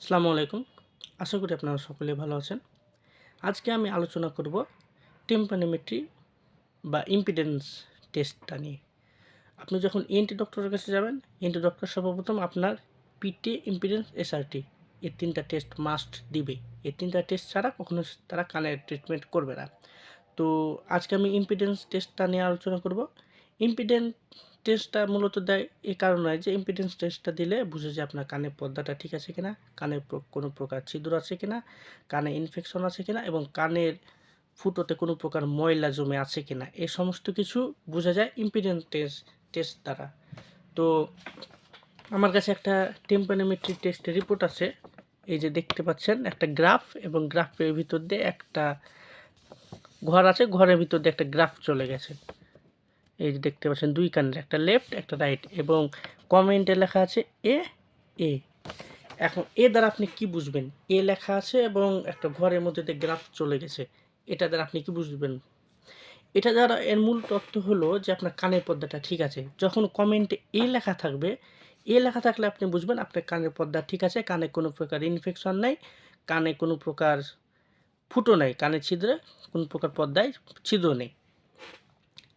আসসালামু আলাইকুম। আশা করি আপনারা সকলে ভালো আছেন। আজকে আমি আলোচনা করব টিম্পানিমেট্রি বা ইম্পিডেন্স টেস্টটা নিয়ে। আপনি যখন ENT ডক্টরের কাছে যাবেন, ENT ডক্টর সর্বপ্রথম আপনার পিটি, ইম্পিডেন্স, এসআরটি এই ৩ টা টেস্ট মাস্ট দিবে। এই ৩ টা টেস্ট ছাড়া কখনো তারা কানের ট্রিটমেন্ট করবে না। তো আজকে আমি ইম্পিডেন্স টেস্টটা নিয়ে আলোচনা করব। ইম্পিডেন্স টেস্টটা মূলত দেয় এই কারণে যে ইম্পিডেন্স টেস্টটা দিলে বুঝে যে আপনার কানের পর্দাটা ঠিক আছে কিনা, কানে কোনো প্রকার ছিদ্র আছে কিনা, কানে ইনফেকশন আছে কিনা এবং কানের ফুটোতে কোনো প্রকার ময়লা জমে আছে কিনা, এই সমস্ত কিছু বোঝা যায় ইম্পিডেন্স টেস্ট দ্বারা। তো আমার কাছে একটা টিম্পানিমেট্রি টেস্টের রিপোর্ট আছে। এই যে দেখতে পাচ্ছেন একটা গ্রাফ এবং গ্রাফের ভিতর দিয়ে একটা ঘর আছে, ঘরের ভিতর দিয়ে একটা গ্রাফ চলে গেছে। এই যে দেখতে পাচ্ছেন ২ কানের, একটা লেফট একটা রাইট এবং কমেন্টে লেখা আছে এ। এখন এ দ্বারা আপনি কি বুঝবেন? এ লেখা আছে এবং একটা ঘরের মধ্যে দিয়ে গ্রাফ চলে গেছে। এটা দ্বারা আপনি কি বুঝবেন? এটা দ্বারা এর মূল তথ্য হলো যে আপনার কানের পর্দাটা ঠিক আছে। যখন কমেন্টে এ লেখা থাকবে, এ লেখা থাকলে আপনি বুঝবেন আপনার কানের পর্দা ঠিক আছে, কানে কোনো প্রকার ইনফেকশন নাই, কানে কোনো প্রকার ফুটো নাই, কানের ছিদ্রে কোনো প্রকার পর্দায় ছিদ্র নেই।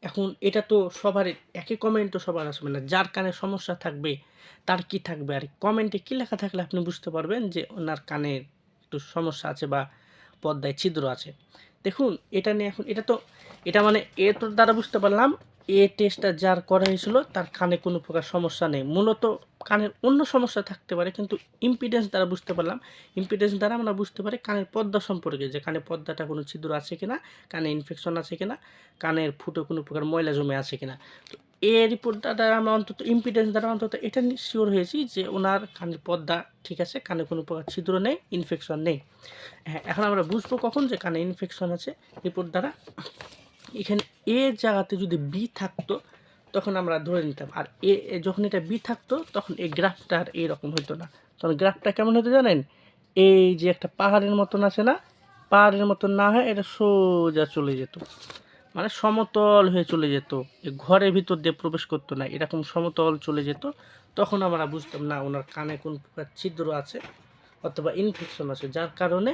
এখন এটা তো সবারই একই কমেন্ট তো সবার আসবে না। যার কানে সমস্যা থাকবে তার কি থাকবে, আর কমেন্টে কি লেখা থাকলে আপনি বুঝতে পারবেন যে ওনার কানে একটু সমস্যা আছে বা পর্দায় ছিদ্র আছে। দেখুন এটা নিয়ে এখন এটা মানে এর দ্বারা বুঝতে পারলাম এ টেস্টটা যার করা হয়েছিল তার কানে কোনো প্রকার সমস্যা নেই। মূলত কানের অন্য সমস্যা থাকতে পারে, কিন্তু ইম্পিডেন্স দ্বারা বুঝতে পারলাম। ইম্পিডেন্স দ্বারা আমরা বুঝতে পারি কানের পর্দা সম্পর্কে, যে কানের পর্দাটা কোনো ছিদ্র আছে কিনা, কানে ইনফেকশন আছে কিনা, কানের ফুটো কোনো প্রকার ময়লা জমে আছে কিনা। তো এই রিপোর্টটা দ্বারা আমরা অন্তত ইম্পিডেন্স দ্বারা অন্তত এটা শিওর হয়েছি যে ওনার কানের পর্দা ঠিক আছে, কানে কোনো প্রকার ছিদ্র নেই, ইনফেকশন নেই। হ্যাঁ, এখন আমরা বুঝবো কখন যে কানে ইনফেকশন আছে? রিপোর্ট দ্বারা এখানে এ জায়গাতে যদি বি থাকতো তখন আমরা ধরে নিতাম, আর যখন এটা বি থাকতো তখন এই গ্রাফটা আর এইরকম হতো না। তখন গ্রাফটা কেমন হতো জানেন? এই যে একটা পাহাড়ের মতন আছে না, পাহাড়ের মতন না হয় এটা সোজা চলে যেত, মানে সমতল হয়ে চলে যেত, এই ঘরের ভিতর দিয়ে প্রবেশ করতো না, এরকম সমতল চলে যেত। তখন আমরা বুঝতাম না ওনার কানে কোন প্রকার ছিদ্র আছে অথবা ইনফেকশন আছে, যার কারণে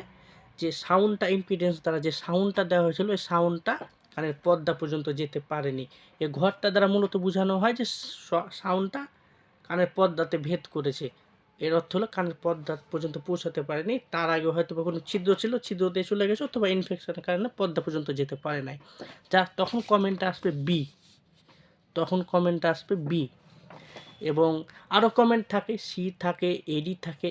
যে সাউন্ডটা ইম্পিডেন্স দ্বারা যে সাউন্ডটা দেওয়া হয়েছিল এই সাউন্ডটা কানের পর্দা পর্যন্ত যেতে পারেনি। এই ঘরটা দ্বারা মূলত বোঝানো হয় যে সাউন্ডটা কানের পর্দাতে ভেদ করেছে। এর অর্থ হলো কানের পর্দা পর্যন্ত পৌঁছাতে পারেনি, তার আগে হয়তো বা কোনো ছিদ্র ছিল, ছিদ্র দিয়ে চলে গেছে, অথবা ইনফেকশনের কারণে পর্দা পর্যন্ত যেতে পারে নাই। তখন কমেন্টটা আসবে বি, তখন কমেন্টটা আসবে বি। এবং আরও কমেন্ট থাকে, সি থাকে, এডি থাকে,